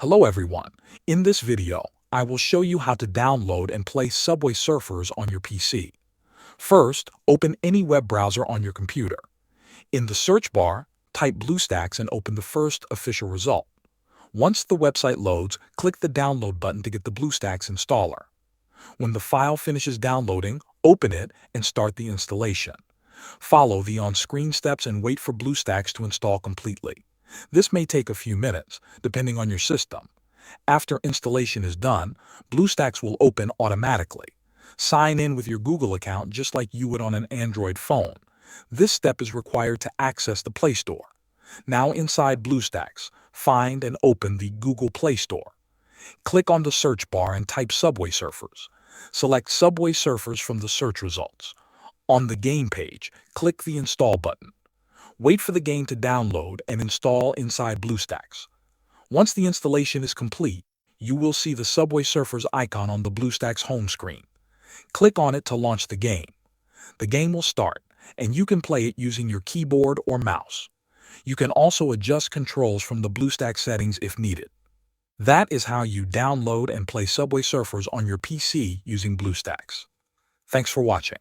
Hello everyone. In this video, I will show you how to download and play Subway Surfers on your PC. First, open any web browser on your computer. In the search bar, type BlueStacks and open the first official result. Once the website loads, click the download button to get the BlueStacks installer. When the file finishes downloading, open it and start the installation. Follow the on-screen steps and wait for BlueStacks to install completely. This may take a few minutes, depending on your system. After installation is done, BlueStacks will open automatically. Sign in with your Google account just like you would on an Android phone. This step is required to access the Play Store. Now inside BlueStacks, find and open the Google Play Store. Click on the search bar and type Subway Surfers. Select Subway Surfers from the search results. On the game page, click the Install button. Wait for the game to download and install inside BlueStacks. Once the installation is complete, you will see the Subway Surfers icon on the BlueStacks home screen. Click on it to launch the game. The game will start, and you can play it using your keyboard or mouse. You can also adjust controls from the BlueStacks settings if needed. That is how you download and play Subway Surfers on your PC using BlueStacks. Thanks for watching.